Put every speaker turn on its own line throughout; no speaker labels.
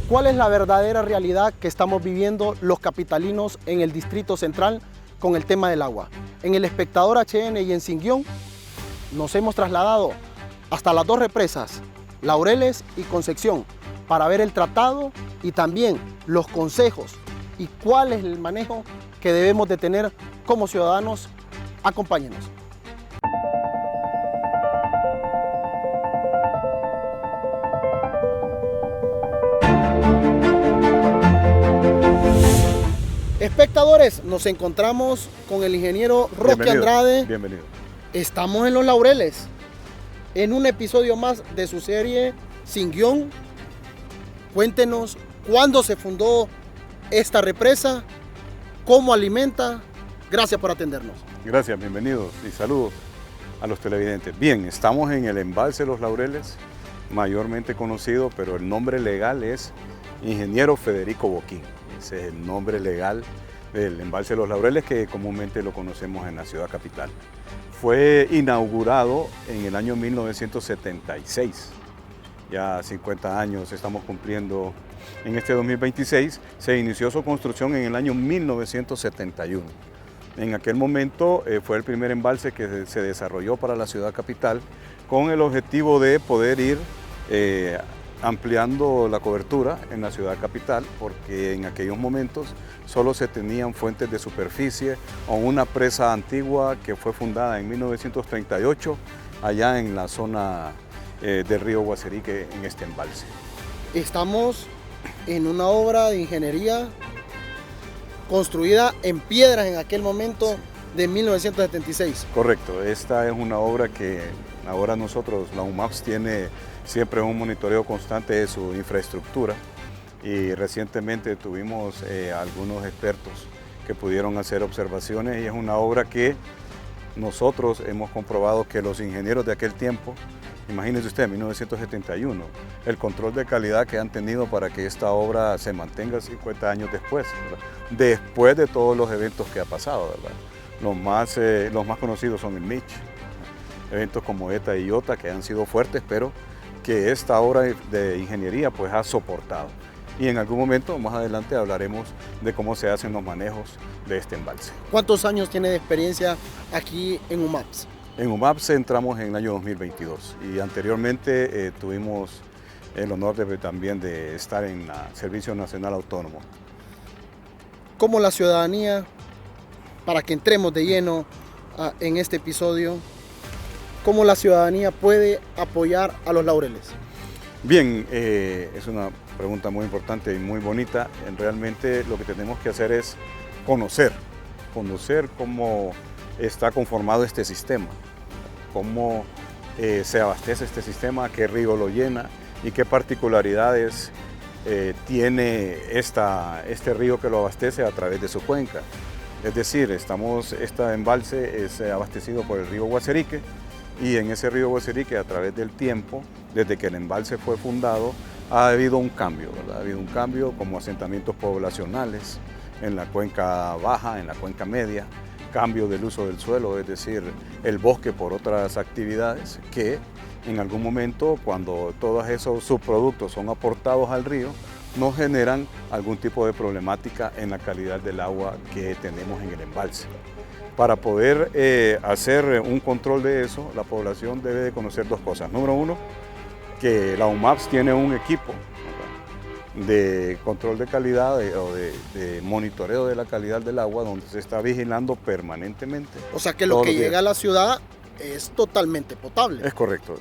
¿Cuál es la verdadera realidad que estamos viviendo los capitalinos en el Distrito Central con el tema del agua? En El Espectador HN y en Sin Guión nos hemos trasladado hasta las dos represas, Laureles y Concepción, para ver el tratado y también los consejos y cuál es el manejo que debemos de tener como ciudadanos. Acompáñenos. Espectadores, nos encontramos con el ingeniero Roque Andrade.
Bienvenido.
Estamos en Los Laureles, en un episodio más de su serie Sin Guión. Cuéntenos cuándo se fundó esta represa, cómo alimenta. Gracias por atendernos.
Gracias, bienvenidos y saludos a los televidentes. Bien, estamos en el embalse Los Laureles, mayormente conocido, pero el nombre legal es Ingeniero Federico Boquín. Ese es el nombre legal del embalse Los Laureles, que comúnmente lo conocemos en la ciudad capital. Fue inaugurado en el año 1976. Ya 50 años estamos cumpliendo en este 2026. Se inició su construcción en el año 1971. En aquel momento fue el primer embalse que se desarrolló para la ciudad capital con el objetivo de poder ir ampliando la cobertura en la ciudad capital, porque en aquellos momentos solo se tenían fuentes de superficie o una presa antigua que fue fundada en 1938 allá en la zona del río Guaserique, en este embalse.
Estamos en una obra de ingeniería construida en piedras en aquel momento de 1976.
Correcto, esta es una obra que ahora nosotros, la UMAPS, tiene siempre un monitoreo constante de su infraestructura, y recientemente tuvimos algunos expertos que pudieron hacer observaciones, y es una obra que nosotros hemos comprobado que los ingenieros de aquel tiempo, imagínense usted, 1971, el control de calidad que han tenido para que esta obra se mantenga 50 años después, ¿verdad? Después de todos los eventos que ha pasado, ¿verdad? Los más conocidos son el Mitch, eventos como ETA y IOTA, que han sido fuertes, pero que esta obra de ingeniería pues ha soportado. Y en algún momento más adelante hablaremos de cómo se hacen los manejos de este embalse.
¿Cuántos años tiene de experiencia aquí en UMAPS?
En UMAPS entramos en el año 2022 y anteriormente tuvimos el honor también de estar en el Servicio Nacional Autónomo.
¿Cómo la ciudadanía, para que entremos de lleno en este episodio, cómo la ciudadanía puede apoyar a Los Laureles?
Bien, es una pregunta muy importante y muy bonita. Realmente lo que tenemos que hacer es conocer cómo está conformado este sistema, cómo se abastece este sistema, qué río lo llena y qué particularidades tiene este río que lo abastece a través de su cuenca. Es decir, este embalse es abastecido por el río Guaserique, y en ese río Guaserique, a través del tiempo, desde que el embalse fue fundado, ha habido un cambio, ¿verdad? Ha habido un cambio como asentamientos poblacionales en la cuenca baja, en la cuenca media, cambio del uso del suelo, es decir, el bosque por otras actividades que en algún momento, cuando todos esos subproductos son aportados al río, nos generan algún tipo de problemática en la calidad del agua que tenemos en el embalse. Para poder hacer un control de eso, la población debe de conocer dos cosas. Número uno, que la UMAPS tiene un equipo de control de calidad o de monitoreo de la calidad del agua, donde se está vigilando permanentemente.
O sea que lo que llega a la ciudad es totalmente potable.
Es correcto.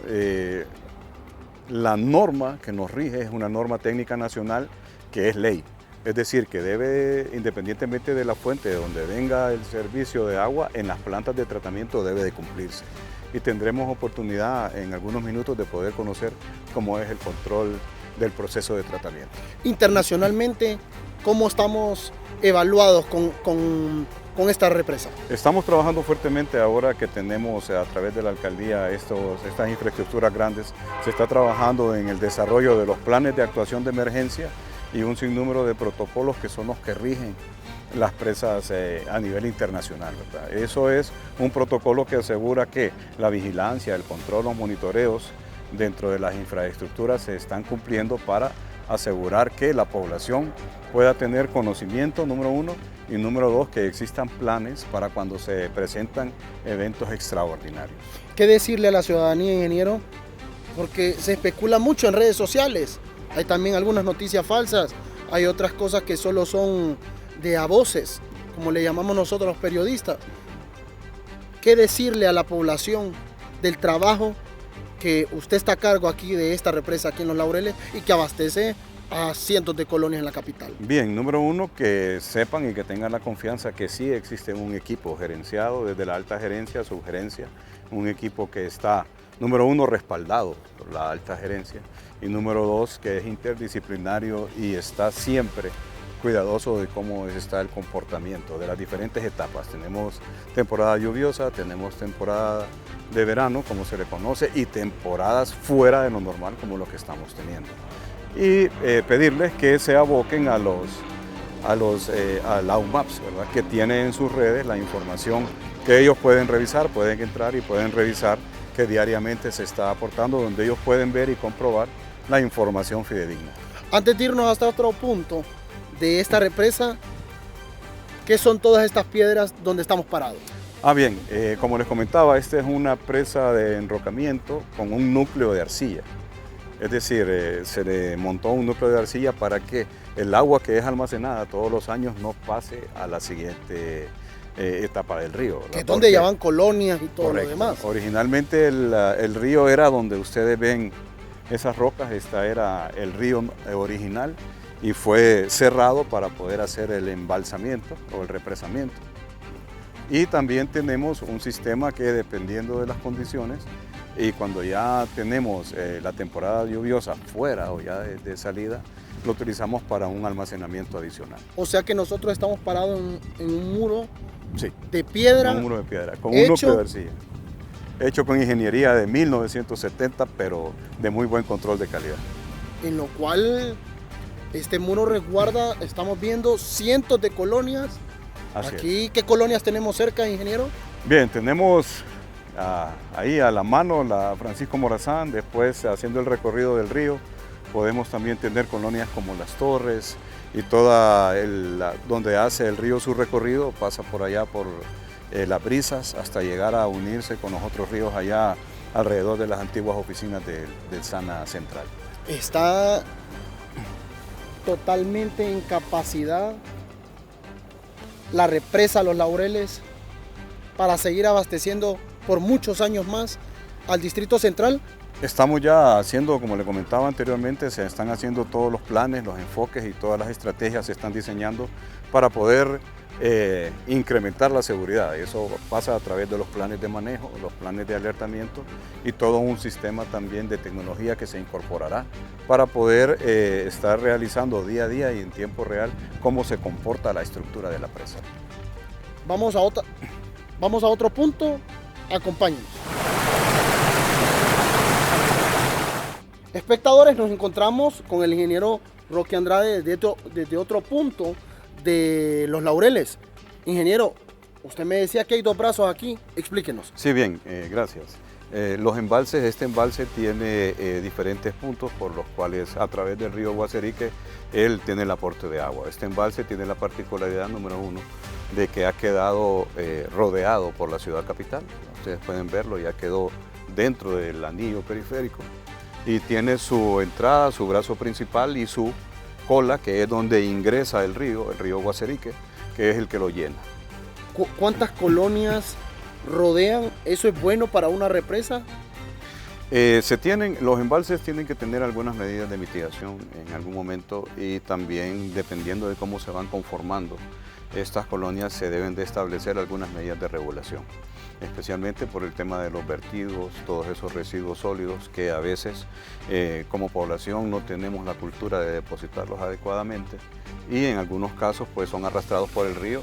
La norma que nos rige es una norma técnica nacional que es ley. Es decir, que debe, independientemente de la fuente de donde venga el servicio de agua, en las plantas de tratamiento debe de cumplirse. Y tendremos oportunidad en algunos minutos de poder conocer cómo es el control del proceso de tratamiento.
Internacionalmente, ¿cómo estamos evaluados con esta represa?
Estamos trabajando fuertemente ahora que tenemos a través de la alcaldía estas infraestructuras grandes. Se está trabajando en el desarrollo de los planes de actuación de emergencia y un sinnúmero de protocolos que son los que rigen las presas a nivel internacional, ¿verdad? Eso es un protocolo que asegura que la vigilancia, el control, los monitoreos dentro de las infraestructuras se están cumpliendo para asegurar que la población pueda tener conocimiento, número uno, y número dos, que existan planes para cuando se presentan eventos extraordinarios.
¿Qué decirle a la ciudadanía, ingeniero? Porque se especula mucho en redes sociales. Hay también algunas noticias falsas, hay otras cosas que solo son de a voces, como le llamamos nosotros los periodistas. ¿Qué decirle a la población del trabajo que usted está a cargo aquí de esta represa aquí en Los Laureles y que abastece a cientos de colonias en la capital?
Bien, número uno, que sepan y que tengan la confianza que sí existe un equipo gerenciado desde la alta gerencia, subgerencia, un equipo que está, número uno, respaldado por la alta gerencia, y número dos, que es interdisciplinario y está siempre cuidadoso de cómo está el comportamiento de las diferentes etapas. Tenemos temporada lluviosa, tenemos temporada de verano, como se le conoce, y temporadas fuera de lo normal, como lo que estamos teniendo. Y pedirles que se aboquen a la UMAPS, ¿verdad? Que tienen en sus redes la información que ellos pueden revisar, pueden entrar y pueden revisar que diariamente se está aportando, donde ellos pueden ver y comprobar la información fidedigna.
Antes de irnos hasta otro punto de esta represa, ¿qué son todas estas piedras donde estamos parados?
Bien, como les comentaba, esta es una presa de enrocamiento con un núcleo de arcilla. Es decir, se le montó un núcleo de arcilla para que el agua que es almacenada todos los años no pase a la siguiente etapa del río, ¿verdad?
Que es donde ya van colonias y todo
Correcto.
lo demás.
Originalmente el río era donde ustedes ven esas rocas, esta era el río original y fue cerrado para poder hacer el embalsamiento o el represamiento. Y también tenemos un sistema que, dependiendo de las condiciones, y cuando ya tenemos la temporada lluviosa fuera o ya de salida, lo utilizamos para un almacenamiento adicional.
O sea que nosotros estamos parados en un muro,
sí,
de piedra.
Un muro de piedra, con un núcleo de arcilla. Hecho con ingeniería de 1970, pero de muy buen control de calidad.
En lo cual este muro resguarda, estamos viendo cientos de colonias.
Así
Aquí,
es.
¿qué colonias tenemos cerca, ingeniero?
Bien, tenemos ahí a la mano la Francisco Morazán, después haciendo el recorrido del río, podemos también tener colonias como Las Torres y toda donde hace el río su recorrido, pasa por allá por Las Brisas hasta llegar a unirse con los otros ríos allá alrededor de las antiguas oficinas del SANA Central.
Está totalmente en capacidad la represa Los Laureles para seguir abasteciendo por muchos años más al Distrito Central.
Estamos ya haciendo, como le comentaba anteriormente, se están haciendo todos los planes, los enfoques y todas las estrategias se están diseñando para poder incrementar la seguridad. Eso pasa a través de los planes de manejo, los planes de alertamiento y todo un sistema también de tecnología que se incorporará para poder estar realizando día a día y en tiempo real cómo se comporta la estructura de la presa.
Vamos a otro punto, acompáñenos. Espectadores, nos encontramos con el ingeniero Roque Andrade desde otro punto de Los Laureles. Ingeniero, usted me decía que hay dos brazos aquí, explíquenos.
Sí, bien, gracias. Los embalses, este embalse tiene diferentes puntos por los cuales a través del río Guaserique él tiene el aporte de agua. Este embalse tiene la particularidad número uno de que ha quedado rodeado por la ciudad capital. Ustedes pueden verlo, ya quedó dentro del anillo periférico y tiene su entrada, su brazo principal y su cola, que es donde ingresa el río Guaserique, que es el que lo llena.
¿Cuántas colonias rodean? ¿Eso es bueno para una represa?
Los embalses tienen que tener algunas medidas de mitigación en algún momento y también dependiendo de cómo se van conformando estas colonias se deben de establecer algunas medidas de regulación, especialmente por el tema de los vertidos, todos esos residuos sólidos que a veces como población no tenemos la cultura de depositarlos adecuadamente y en algunos casos pues son arrastrados por el río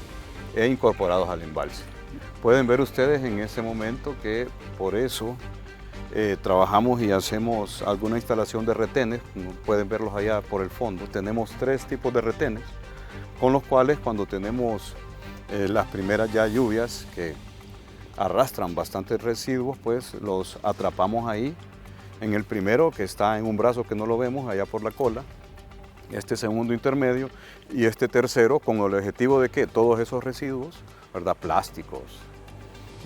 e incorporados al embalse. Pueden ver ustedes en este momento que por eso trabajamos y hacemos alguna instalación de retenes, pueden verlos allá por el fondo. Tenemos 3 tipos de retenes con los cuales cuando tenemos las primeras ya lluvias que arrastran bastantes residuos, pues los atrapamos ahí. En el primero, que está en un brazo que no lo vemos, allá por la cola, este segundo intermedio y este tercero con el objetivo de que todos esos residuos, ¿verdad? Plásticos,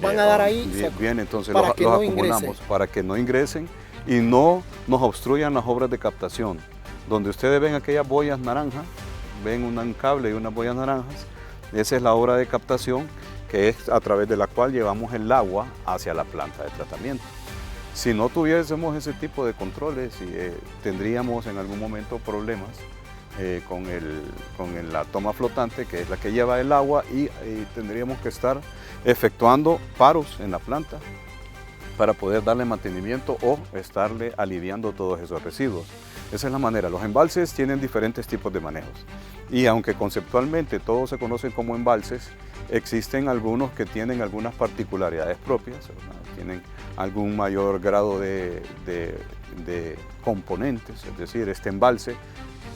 van a dar ahí
bien, entonces
para
los
que no
acumulamos
ingresen.
para que no ingresen y no nos obstruyan las obras de captación. Donde ustedes ven aquellas boyas naranjas, ven un cable y unas boyas naranjas, esa es la obra de captación que es a través de la cual llevamos el agua hacia la planta de tratamiento. Si no tuviésemos ese tipo de controles, tendríamos en algún momento problemas con la toma flotante, que es la que lleva el agua, y tendríamos que estar efectuando paros en la planta para poder darle mantenimiento o estarle aliviando todos esos residuos. Esa es la manera. Los embalses tienen diferentes tipos de manejos y aunque conceptualmente todos se conocen como embalses, existen algunos que tienen algunas particularidades propias, ¿verdad? Tienen algún mayor grado de componentes, es decir, este embalse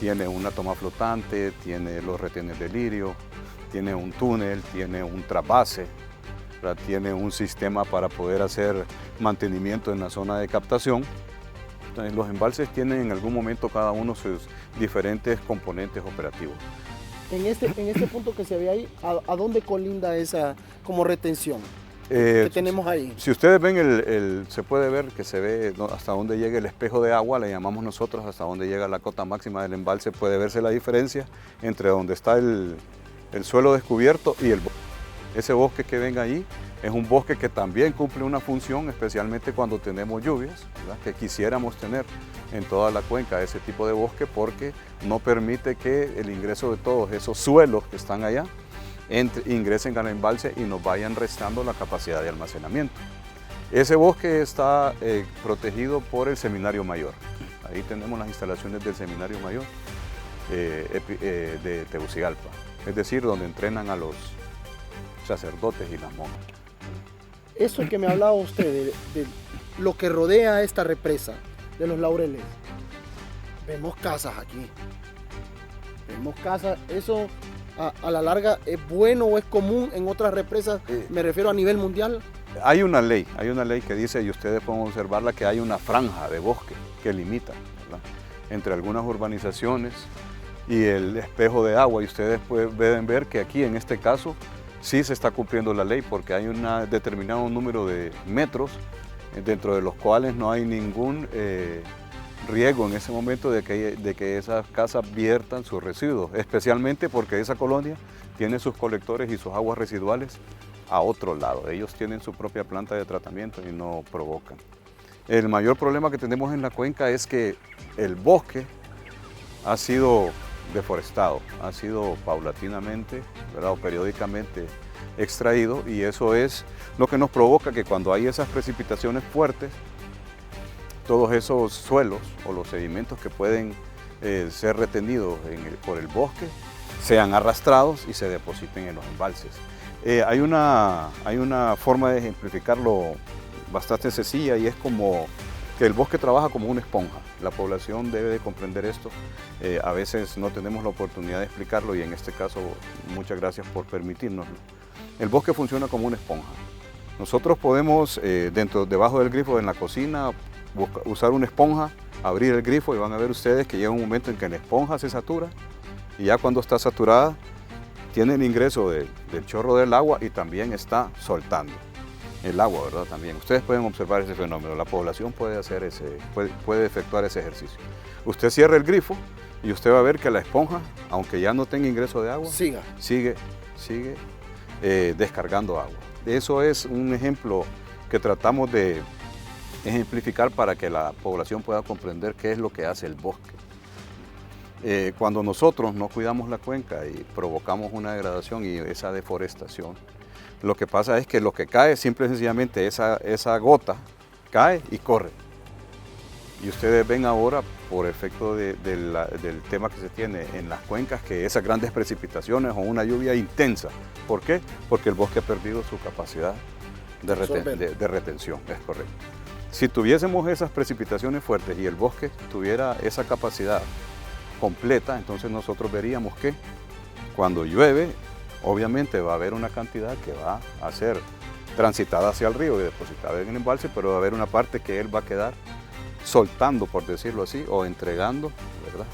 tiene una toma flotante, tiene los retenes de lirio, tiene un túnel, tiene un trasvase, ¿verdad? Tiene un sistema para poder hacer mantenimiento en la zona de captación. Entonces, los embalses tienen en algún momento cada uno sus diferentes componentes operativos.
En este punto que se ve ahí, ¿a dónde colinda esa como retención que tenemos ahí?
Si ustedes ven, se puede ver que se ve hasta dónde llega el espejo de agua, le llamamos nosotros, hasta dónde llega la cota máxima del embalse, puede verse la diferencia entre donde está el suelo descubierto y el bosque. Ese bosque que ven ahí es un bosque que también cumple una función, especialmente cuando tenemos lluvias, ¿verdad? Que quisiéramos tener en toda la cuenca ese tipo de bosque porque no permite que el ingreso de todos esos suelos que están allá ingresen al embalse y nos vayan restando la capacidad de almacenamiento. Ese bosque está protegido por el Seminario Mayor. Ahí tenemos las instalaciones del Seminario Mayor de Tegucigalpa, es decir, donde entrenan a los sacerdotes y las monjas.
Eso que me hablaba usted de lo que rodea esta represa de los Laureles, vemos casas aquí, vemos casas, eso a la larga es bueno o es común en otras represas, me refiero a nivel mundial.
Hay una ley que dice, y ustedes pueden observarla, que hay una franja de bosque que limita, ¿verdad?, entre algunas urbanizaciones y el espejo de agua, y ustedes pueden ver que aquí en este caso sí se está cumpliendo la ley porque hay un determinado número de metros dentro de los cuales no hay ningún riesgo en ese momento de que esas casas viertan sus residuos, especialmente porque esa colonia tiene sus colectores y sus aguas residuales a otro lado. Ellos tienen su propia planta de tratamiento y no provocan. El mayor problema que tenemos en la cuenca es que el bosque ha sido deforestado, ha sido paulatinamente, ¿verdad?, o periódicamente extraído, y eso es lo que nos provoca que cuando hay esas precipitaciones fuertes, todos esos suelos o los sedimentos que pueden ser retenidos por el bosque sean arrastrados y se depositen en los embalses. Hay una forma de ejemplificarlo bastante sencilla y es como que el bosque trabaja como una esponja. La población debe de comprender esto. A veces no tenemos la oportunidad de explicarlo y en este caso muchas gracias por permitírnoslo. El bosque funciona como una esponja. Nosotros podemos, debajo del grifo en la cocina, usar una esponja, abrir el grifo y van a ver ustedes que llega un momento en que la esponja se satura y ya cuando está saturada tiene el ingreso del chorro del agua y también está soltando el agua, ¿verdad? También ustedes pueden observar ese fenómeno, la población puede efectuar ese ejercicio. Usted cierra el grifo y usted va a ver que la esponja, aunque ya no tenga ingreso de agua, sigue descargando agua. Eso es un ejemplo que tratamos de ejemplificar para que la población pueda comprender qué es lo que hace el bosque. Cuando nosotros no cuidamos la cuenca y provocamos una degradación y esa deforestación, lo que pasa es que lo que cae, simple y sencillamente, esa gota cae y corre. Y ustedes ven ahora, por efecto del tema que se tiene en las cuencas, que esas grandes precipitaciones o una lluvia intensa. ¿Por qué? Porque el bosque ha perdido su capacidad de retención, es correcto. Si tuviésemos esas precipitaciones fuertes y el bosque tuviera esa capacidad completa, entonces nosotros veríamos que cuando llueve, obviamente va a haber una cantidad que va a ser transitada hacia el río y depositada en el embalse, pero va a haber una parte que él va a quedar soltando, por decirlo así, o entregando, ¿verdad?,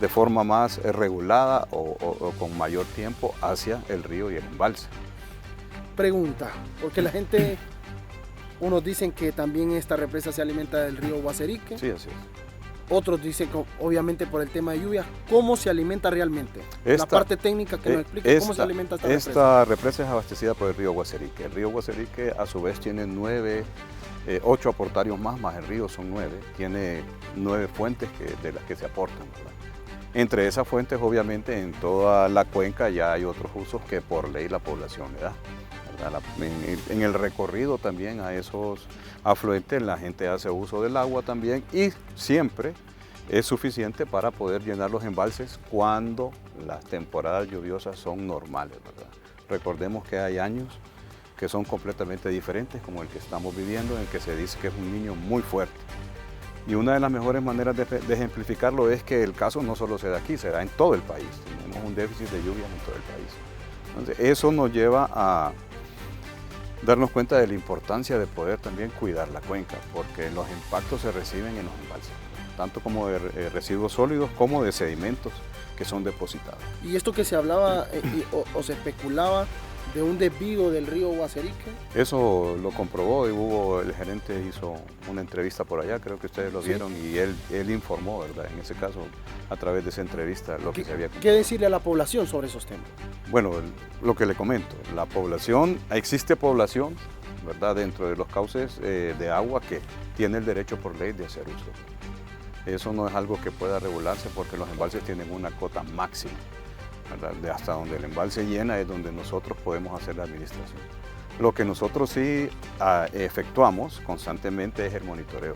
de forma más regulada o con mayor tiempo hacia el río y el embalse.
Pregunta, porque la gente, unos dicen que también esta represa se alimenta del río Guaserique.
Sí, así es.
Otros dicen que obviamente por el tema de lluvia. ¿Cómo se alimenta realmente? La parte técnica que nos explique cómo se alimenta esta represa.
Esta represa es abastecida por el río Guaserique. El río Guaserique a su vez tiene 8 aportarios más el río son 9. Tiene 9 fuentes de las que se aportan, ¿verdad? Entre esas fuentes, obviamente, en toda la cuenca ya hay otros usos que por ley la población le da, ¿verdad? En el recorrido también a esos afluentes la gente hace uso del agua también y siempre es suficiente para poder llenar los embalses cuando las temporadas lluviosas son normales, ¿verdad? Recordemos que hay años que son completamente diferentes, como el que estamos viviendo, en el que se dice que es un niño muy fuerte. Y una de las mejores maneras de ejemplificarlo es que el caso no solo se da aquí, se da en todo el país. Tenemos un déficit de lluvias en todo el país. Entonces, eso nos lleva a darnos cuenta de la importancia de poder también cuidar la cuenca, porque los impactos se reciben en los embalses, tanto como de residuos sólidos como de sedimentos que son depositados.
Y esto que se hablaba o se especulaba de un desvío del río Guaserique.
Eso lo comprobó y el gerente hizo una entrevista por allá, creo que ustedes lo vieron, y él informó, ¿verdad? En ese caso, a través de esa entrevista, lo que se había comprobado.
¿Qué decirle a la población sobre esos temas?
Bueno, lo que le comento, la población, existe población, ¿verdad? Dentro de los cauces de agua que tiene el derecho por ley de hacer uso. Eso no es algo que pueda regularse porque los embalses tienen una cota máxima, ¿verdad? De hasta donde el embalse llena es donde nosotros podemos hacer la administración. Lo que nosotros sí efectuamos constantemente es el monitoreo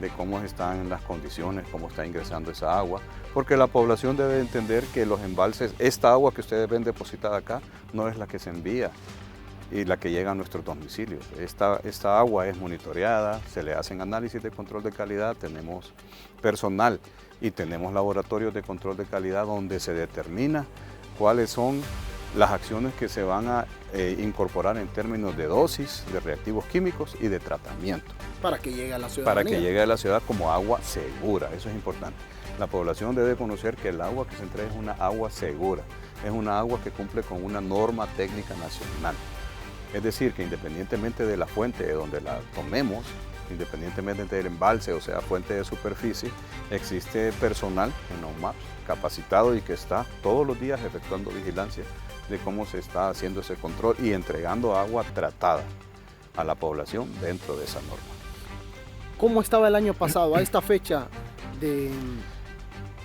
de cómo están las condiciones, cómo está ingresando esa agua, porque la población debe entender que los embalses, esta agua que ustedes ven depositada acá, no es la que se envía y la que llega a nuestros domicilios. Esta agua es monitoreada, se le hacen análisis de control de calidad, tenemos personal y tenemos laboratorios de control de calidad donde se determina cuáles son las acciones que se van a incorporar en términos de dosis, de reactivos químicos y de tratamiento.
Para que llegue a la ciudadanía.
Para que llegue a la ciudad como agua segura, eso es importante. La población debe conocer que el agua que se entrega es una agua segura, es una agua que cumple con una norma técnica nacional. Es decir, que independientemente de la fuente de donde la tomemos, independientemente del embalse, o sea, fuente de superficie, existe personal en la UMAPS capacitado y que está todos los días efectuando vigilancia de cómo se está haciendo ese control y entregando agua tratada a la población dentro de esa norma.
¿Cómo estaba el año pasado, a esta fecha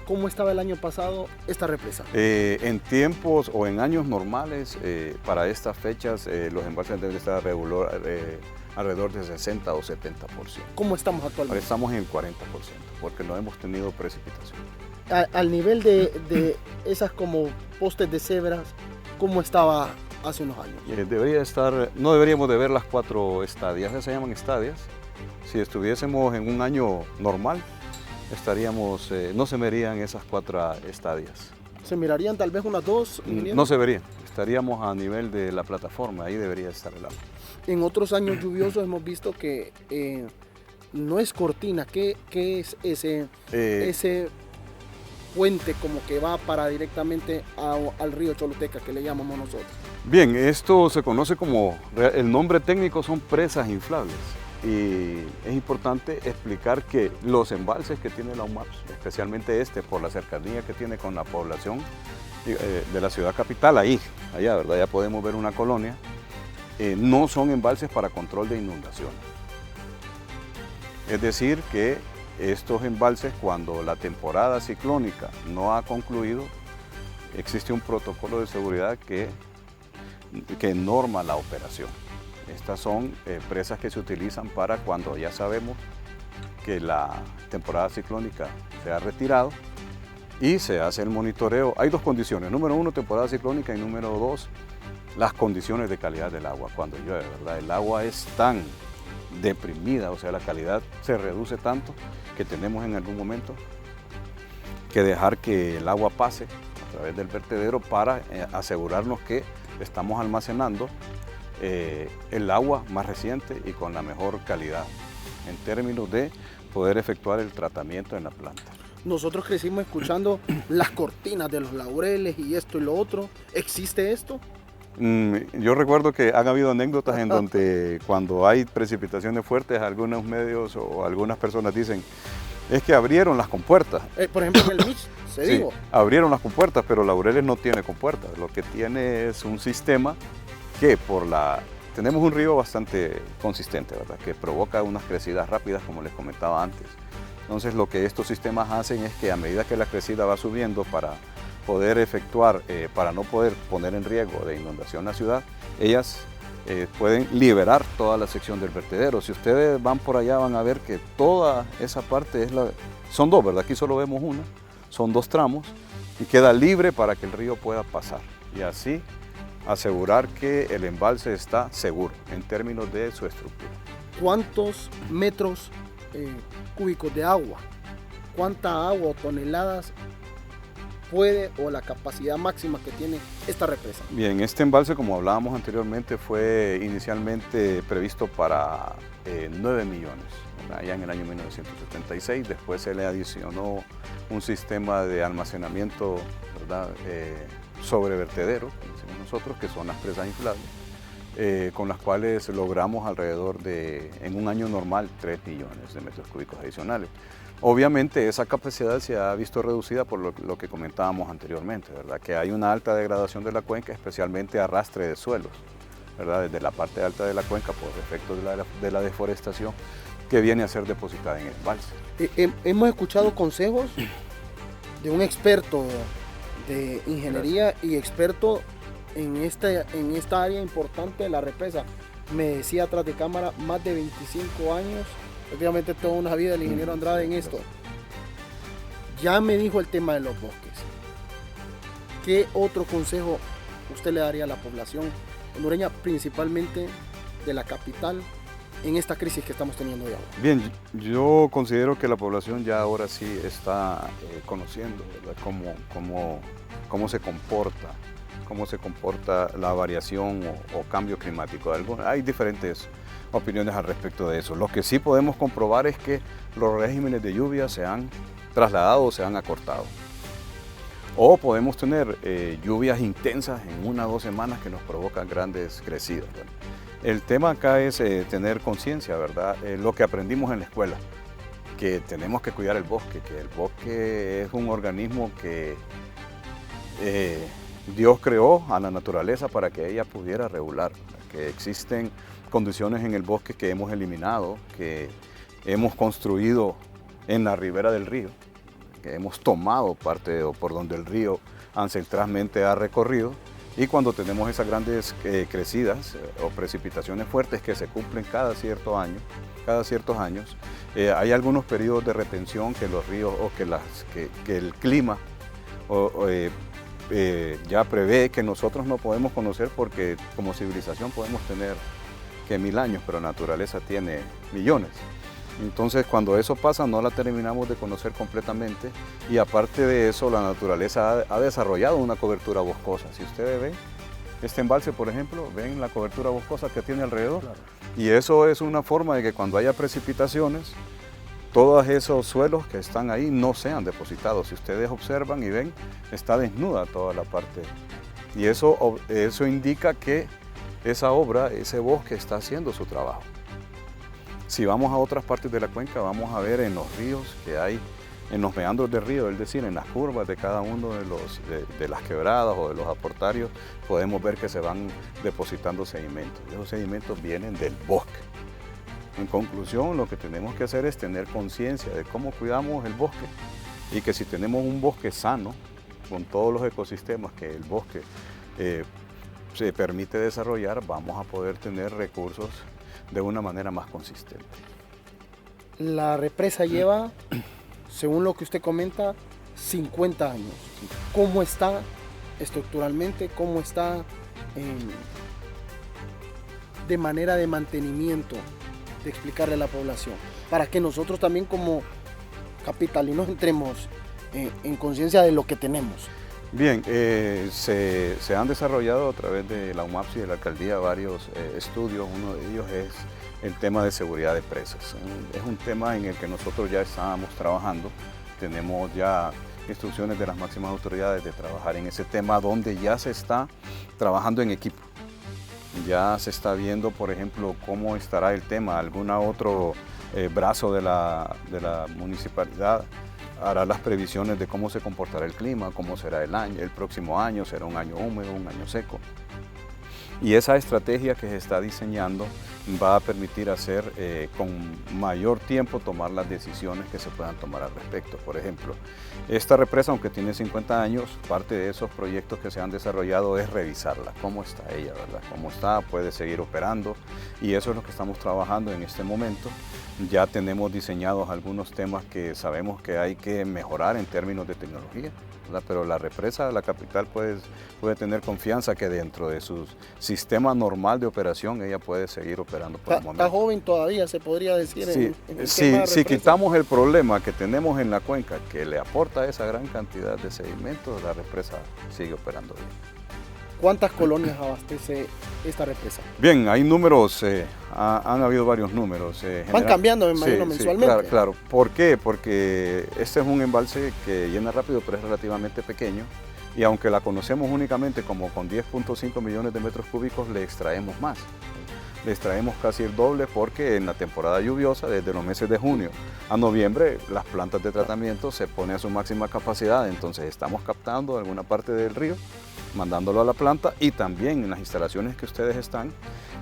cómo estaba el año pasado esta represa?
En tiempos o en años normales, para estas fechas, los embalses deben estar alrededor de 60 o 70%.
¿Cómo estamos actualmente?
Ahora estamos en el 40%, porque no hemos tenido precipitación.
Al nivel de esas como postes de cebras, ¿cómo estaba hace unos años?
No deberíamos de ver las 4 estadias, esas se llaman estadias. Si estuviésemos en un año normal, no se verían esas 4 estadias.
¿Se mirarían tal vez unas 2?
No se verían, estaríamos a nivel de la plataforma, ahí debería estar el agua.
En otros años lluviosos hemos visto que no es cortina, ¿qué es ese puente como que va para directamente al río Choluteca, que le llamamos nosotros?
Bien, esto se conoce como, el nombre técnico son presas inflables. Y es importante explicar que los embalses que tiene la UMAPS, especialmente por la cercanía que tiene con la población de la ciudad capital, allá, ¿verdad? Ya podemos ver una colonia, no son embalses para control de inundaciones. Es decir, que estos embalses, cuando la temporada ciclónica no ha concluido, existe un protocolo de seguridad que norma la operación. Estas son presas que se utilizan para cuando ya sabemos que la temporada ciclónica se ha retirado y se hace el monitoreo. Hay 2 condiciones, número 1, temporada ciclónica, y número 2, las condiciones de calidad del agua. Cuando llueve, ¿verdad? El agua es tan deprimida, o sea, la calidad se reduce tanto que tenemos en algún momento que dejar que el agua pase a través del vertedero para asegurarnos que estamos almacenando el agua más reciente y con la mejor calidad en términos de poder efectuar el tratamiento en la planta.
Nosotros crecimos escuchando las cortinas de los laureles y esto y lo otro. ¿Existe esto?
Yo recuerdo que han habido anécdotas en donde cuando hay precipitaciones fuertes, algunos medios o algunas personas dicen, es que abrieron las compuertas.
Por ejemplo, en el Mitch se
Sí,
dijo.
abrieron las compuertas, pero Laureles no tiene compuertas. Lo que tiene es un sistema que tenemos un río bastante consistente, ¿verdad? Que provoca unas crecidas rápidas, como les comentaba antes. Entonces lo que estos sistemas hacen es que a medida que la crecida va subiendo para poder efectuar, para no poder poner en riesgo de inundación la ciudad, ellas pueden liberar toda la sección del vertedero. Si ustedes van por allá van a ver que toda esa parte son dos, ¿verdad? Aquí solo vemos una, son dos tramos y queda libre para que el río pueda pasar y así asegurar que el embalse está seguro en términos de su estructura.
¿Cuántos metros cúbicos de agua? ¿Cuánta agua o toneladas puede o la capacidad máxima que tiene esta represa?
Bien, este embalse, como hablábamos anteriormente, fue inicialmente previsto para 9 millones, allá en el año 1976. Después se le adicionó un sistema de almacenamiento, ¿verdad? Sobre vertedero, como decimos nosotros, que son las presas inflables, con las cuales logramos alrededor de, en un año normal, 3 millones de metros cúbicos adicionales. Obviamente esa capacidad se ha visto reducida por lo que comentábamos anteriormente, ¿verdad? Que hay una alta degradación de la cuenca, especialmente arrastre de suelos, ¿verdad? Desde la parte alta de la cuenca por efecto de la deforestación que viene a ser depositada en el embalse.
Hemos escuchado consejos de un experto de ingeniería y experto en esta área importante de la represa. Me decía atrás de cámara, más de 25 años, prácticamente toda una vida el ingeniero Andrade en esto. Ya me dijo el tema de los bosques. ¿Qué otro consejo usted le daría a la población hondureña, principalmente de la capital, en esta crisis que estamos teniendo de agua?
Bien, yo considero que la población ya ahora sí está conociendo, ¿verdad? Cómo se comporta la variación o cambio climático. Hay diferentes opiniones al respecto de eso. Lo que sí podemos comprobar es que los regímenes de lluvia se han trasladado o se han acortado. O podemos tener lluvias intensas en 1 o 2 semanas que nos provocan grandes crecidas, ¿verdad? El tema acá es tener conciencia, ¿verdad? Lo que aprendimos en la escuela, que tenemos que cuidar el bosque, que el bosque es un organismo que Dios creó a la naturaleza para que ella pudiera regular, que existen condiciones en el bosque que hemos eliminado, que hemos construido en la ribera del río, que hemos tomado parte por donde el río ancestralmente ha recorrido, y cuando tenemos esas grandes crecidas o precipitaciones fuertes que se cumplen cada ciertos años, hay algunos periodos de retención que los ríos o que el clima ya prevé que nosotros no podemos conocer, porque como civilización podemos tener que 1000 años, pero la naturaleza tiene millones. Entonces cuando eso pasa no la terminamos de conocer completamente, y aparte de eso la naturaleza ha desarrollado una cobertura boscosa. Si ustedes ven este embalse, por ejemplo, ven la cobertura boscosa que tiene alrededor. Claro. Y eso es una forma de que cuando haya precipitaciones, todos esos suelos que están ahí no sean depositados. Si ustedes observan y ven, está desnuda toda la parte. Y eso indica que esa obra, ese bosque está haciendo su trabajo. Si vamos a otras partes de la cuenca, vamos a ver en los ríos que hay, en los meandros del río, es decir, en las curvas de cada uno de las quebradas o de los aportarios, podemos ver que se van depositando sedimentos. Y esos sedimentos vienen del bosque. En conclusión, lo que tenemos que hacer es tener conciencia de cómo cuidamos el bosque, y que si tenemos un bosque sano, con todos los ecosistemas que el bosque se permite desarrollar, vamos a poder tener recursos de una manera más consistente.
La represa lleva, según lo que usted comenta, 50 años. ¿Cómo está estructuralmente? ¿Cómo está de manera de mantenimiento? De explicarle a la población, para que nosotros también como capitalinos entremos en conciencia de lo que tenemos.
Bien, se han desarrollado a través de la UMAPS y de la alcaldía varios estudios. Uno de ellos es el tema de seguridad de presas. Es un tema en el que nosotros ya estábamos trabajando tenemos ya instrucciones de las máximas autoridades de trabajar en ese tema donde ya se está trabajando en equipo. Ya se está viendo, por ejemplo, cómo estará el tema, algún otro brazo de la municipalidad hará las previsiones de cómo se comportará el clima, cómo será el próximo año, será un año húmedo, un año seco. Y esa estrategia que se está diseñando va a permitir hacer con mayor tiempo tomar las decisiones que se puedan tomar al respecto. Por ejemplo, esta represa, aunque tiene 50 años, parte de esos proyectos que se han desarrollado es revisarla, cómo está ella, ¿verdad? Cómo está, puede seguir operando, y eso es lo que estamos trabajando en este momento. Ya tenemos diseñados algunos temas que sabemos que hay que mejorar en términos de tecnología, ¿verdad? Pero la represa de la capital puede tener confianza que dentro de su sistema normal de operación ella puede seguir operando por el momento.
Está joven todavía, se podría decir.
Sí,
en el
sí,
tema de
si
represa.
quitamos el problema que tenemos en la cuenca, que le aporta esa gran cantidad de sedimentos, la represa sigue operando bien.
¿Cuántas colonias abastece esta represa?
Bien, hay números, han habido varios números.
Van cambiando, me imagino, mensualmente.
Claro. ¿Por qué? Porque este es un embalse que llena rápido, pero es relativamente pequeño. Y aunque la conocemos únicamente como con 10.5 millones de metros cúbicos, le extraemos más. Le extraemos casi el doble porque en la temporada lluviosa, desde los meses de junio a noviembre, las plantas de tratamiento se ponen a su máxima capacidad. Entonces estamos captando alguna parte del río, mandándolo a la planta, y también en las instalaciones que ustedes están,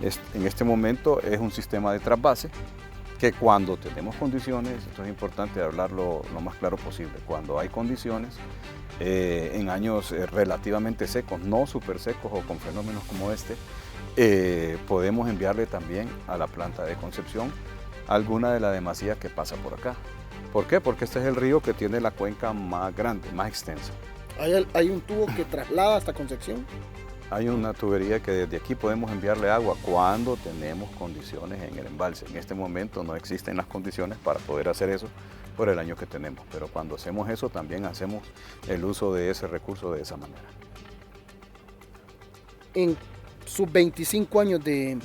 en este momento es un sistema de trasvase que cuando tenemos condiciones, esto es importante hablarlo lo más claro posible, cuando hay condiciones, en años relativamente secos, no súper secos o con fenómenos como este, podemos enviarle también a la planta de Concepción alguna de la demasía que pasa por acá. ¿Por qué? Porque este es el río que tiene la cuenca más grande, más extensa.
¿Hay un tubo que traslada hasta Concepción?
Hay una tubería que desde aquí podemos enviarle agua cuando tenemos condiciones en el embalse. En este momento no existen las condiciones para poder hacer eso por el año que tenemos, pero cuando hacemos eso también hacemos el uso de ese recurso de esa manera.
En sus 25 años de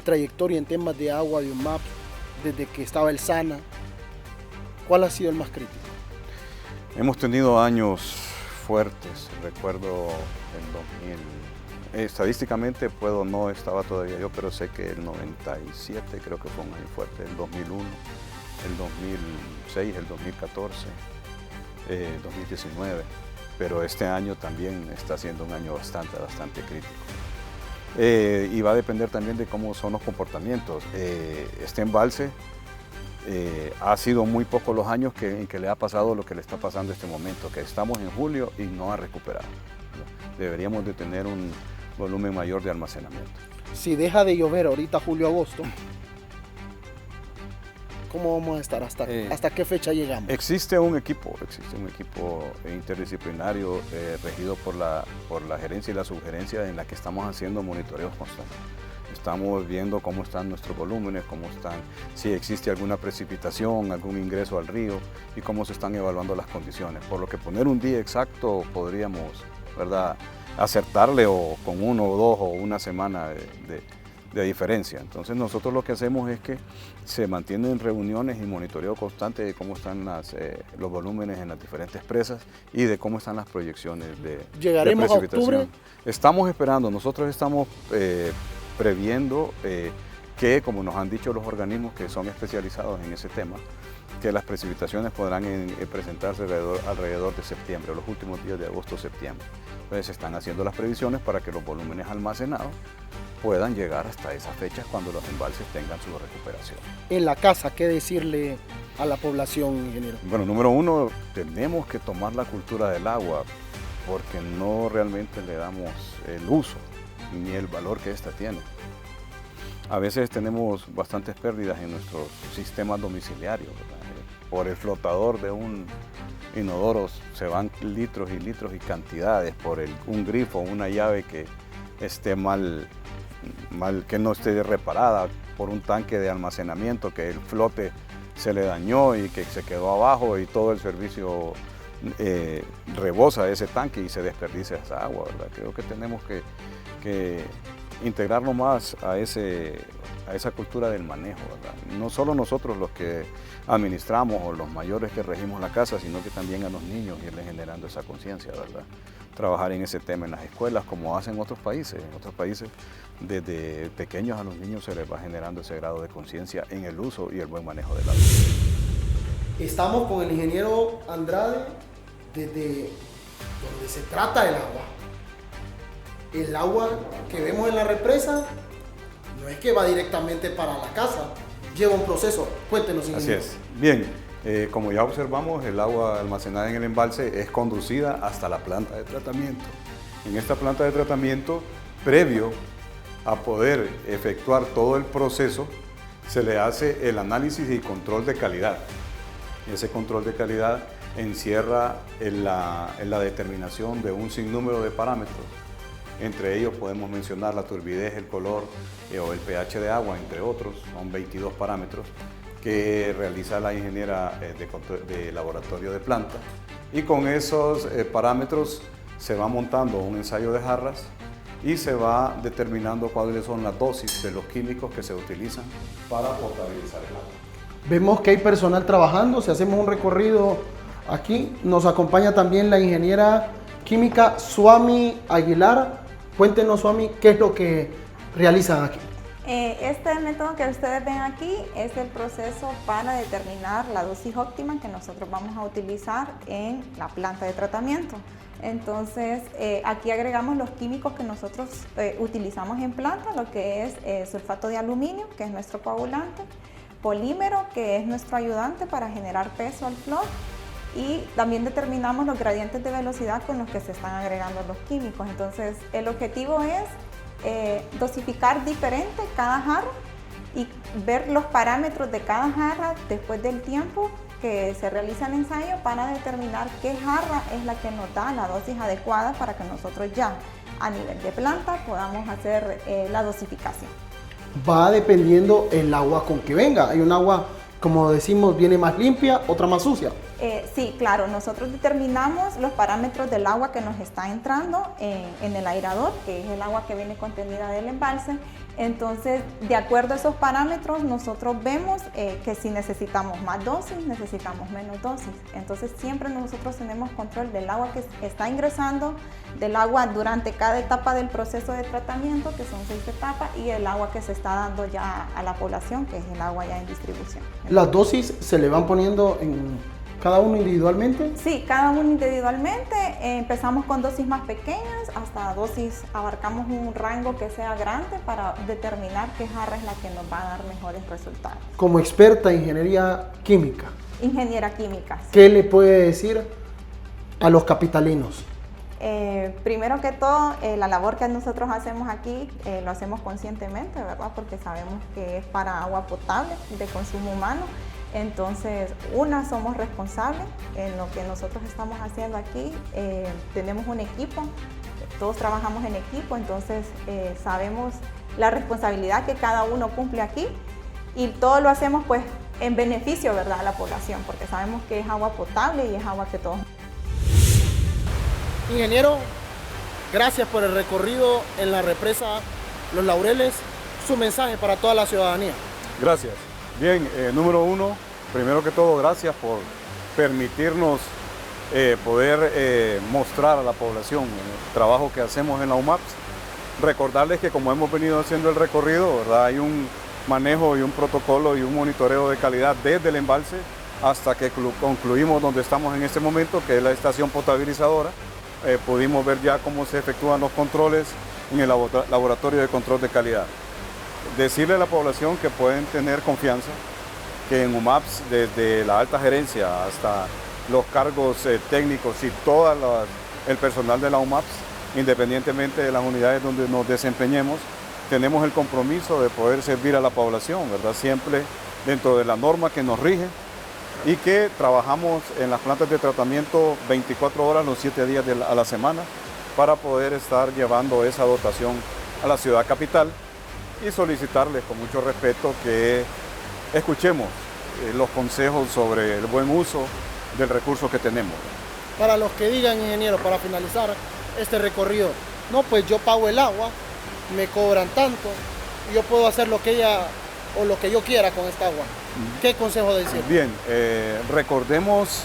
trayectoria en temas de agua de UNMAP, desde que estaba el SANA, ¿cuál ha sido el más crítico?
Hemos tenido años fuertes, recuerdo en 2000, estadísticamente no estaba todavía yo, pero sé que el 97 creo que fue un año fuerte, el 2001, el 2006, el 2014, 2019, pero este año también está siendo un año bastante crítico. Y va a depender también de cómo son los comportamientos. Este embalse ha sido muy pocos los años en que le ha pasado lo que le está pasando en este momento, que estamos en julio y no ha recuperado. Deberíamos de tener un volumen mayor de almacenamiento.
Si deja de llover ahorita julio-agosto, ¿cómo vamos a estar? ¿Hasta qué fecha llegamos?
Existe un equipo interdisciplinario regido por la gerencia y la subgerencia, en la que estamos haciendo monitoreos constantes. Estamos viendo cómo están nuestros volúmenes, si existe alguna precipitación, algún ingreso al río y cómo se están evaluando las condiciones. Por lo que poner un día exacto podríamos, ¿verdad?, acertarle o con 1 o 2 o una semana de diferencia. Entonces nosotros lo que hacemos es que se mantienen reuniones y monitoreo constante de cómo están los volúmenes en las diferentes presas y de cómo están las proyecciones de
¿Llegaremos a octubre?
Estamos esperando, nosotros estamos previendo que, como nos han dicho los organismos que son especializados en ese tema, que las precipitaciones podrán presentarse alrededor de septiembre, los últimos días de agosto-septiembre. Entonces se están haciendo las previsiones para que los volúmenes almacenados puedan llegar hasta esas fechas cuando los embalses tengan su recuperación.
En la casa, ¿qué decirle a la población, ingeniero?
Bueno, número uno, tenemos que tomar la cultura del agua porque no realmente le damos el uso ni el valor que ésta tiene. A veces tenemos bastantes pérdidas en nuestros sistemas domiciliarios, ¿verdad? Por el flotador de un inodoro se van litros y litros y cantidades, por un grifo, una llave que esté mal, que no esté reparada, por un tanque de almacenamiento que el flote se le dañó y que se quedó abajo y todo el servicio rebosa ese tanque y se desperdicia esa agua, ¿verdad? Creo que tenemos que integrarlo más a esa cultura del manejo, ¿verdad? No solo nosotros los que administramos o los mayores que regimos la casa, sino que también a los niños irles generando esa conciencia, ¿verdad? Trabajar en ese tema en las escuelas como hacen otros países. En otros países, desde pequeños a los niños se les va generando ese grado de conciencia en el uso y el buen manejo del agua.
Estamos con el ingeniero Andrade desde donde se trata el agua. El agua que vemos en la represa no es que va directamente para la casa, lleva un proceso. Cuéntenos, ingeniero.
Así es. Bien, como ya observamos, el agua almacenada en el embalse es conducida hasta la planta de tratamiento. En esta planta de tratamiento, previo a poder efectuar todo el proceso, se le hace el análisis y control de calidad. Ese control de calidad encierra en la determinación de un sinnúmero de parámetros. Entre ellos podemos mencionar la turbidez, el color o el pH de agua, entre otros. Son 22 parámetros que realiza la ingeniera de laboratorio de planta. Y con esos parámetros se va montando un ensayo de jarras y se va determinando cuáles son las dosis de los químicos que se utilizan para potabilizar el agua.
Vemos que hay personal trabajando. Si hacemos un recorrido aquí, nos acompaña también la ingeniera química Swami Aguilar. Cuéntenos, Swami, qué es lo que realizan aquí.
Este método que ustedes ven aquí es el proceso para determinar la dosis óptima que nosotros vamos a utilizar en la planta de tratamiento. Entonces, aquí agregamos los químicos que nosotros utilizamos en planta, lo que es sulfato de aluminio, que es nuestro coagulante, polímero, que es nuestro ayudante para generar peso al flor, y también determinamos los gradientes de velocidad con los que se están agregando los químicos. Entonces, el objetivo es dosificar diferente cada jarra y ver los parámetros de cada jarra después del tiempo que se realiza el ensayo para determinar qué jarra es la que nos da la dosis adecuada para que nosotros ya a nivel de planta podamos hacer la dosificación.
Va dependiendo el agua con que venga. Hay un agua, como decimos, viene más limpia, otra más sucia.
Sí, claro, nosotros determinamos los parámetros del agua que nos está entrando en el airador, que es el agua que viene contenida del embalse. Entonces, de acuerdo a esos parámetros, nosotros vemos que si necesitamos más dosis, necesitamos menos dosis. Entonces, siempre nosotros tenemos control del agua que está ingresando, del agua durante cada etapa del proceso de tratamiento, que son 6 etapas, y el agua que se está dando ya a la población, que es el agua ya en distribución.
¿Las dosis se le van poniendo en cada uno individualmente?
Sí, cada uno individualmente. Empezamos con dosis más pequeñas, hasta dosis, abarcamos un rango que sea grande para determinar qué jarra es la que nos va a dar mejores resultados.
Como experta en ingeniería química,
Ingeniera química. Sí.
¿qué le puede decir a los capitalinos?
Primero que todo, la labor que nosotros hacemos aquí lo hacemos conscientemente, ¿verdad? Porque sabemos que es para agua potable de consumo humano. Entonces, somos responsables en lo que nosotros estamos haciendo aquí. Tenemos un equipo, todos trabajamos en equipo, entonces sabemos la responsabilidad que cada uno cumple aquí y todo lo hacemos pues en beneficio, ¿verdad?, a la población, porque sabemos que es agua potable y es agua que todos.
Ingeniero, gracias por el recorrido en la represa Los Laureles. Su mensaje para toda la ciudadanía.
Gracias. Bien, número uno, primero que todo, gracias por permitirnos poder mostrar a la población el trabajo que hacemos en la UMAPS. Recordarles que como hemos venido haciendo el recorrido, ¿verdad?, hay un manejo y un protocolo y un monitoreo de calidad desde el embalse hasta que concluimos donde estamos en este momento, que es la estación potabilizadora. Pudimos ver ya cómo se efectúan los controles en el laboratorio de control de calidad. Decirle a la población que pueden tener confianza, que en UMAPS, desde la alta gerencia hasta los cargos técnicos y todo el personal de la UMAPS, independientemente de las unidades donde nos desempeñemos, tenemos el compromiso de poder servir a la población, ¿verdad?, siempre dentro de la norma que nos rige, y que trabajamos en las plantas de tratamiento 24 horas los 7 días a la semana para poder estar llevando esa dotación a la ciudad capital, y solicitarles con mucho respeto que escuchemos los consejos sobre el buen uso del recurso que tenemos.
Para los que digan, ingeniero, para finalizar este recorrido, no, pues yo pago el agua, me cobran tanto, y yo puedo hacer lo que ella o lo que yo quiera con esta agua. ¿Qué consejo decir?
Bien, recordemos,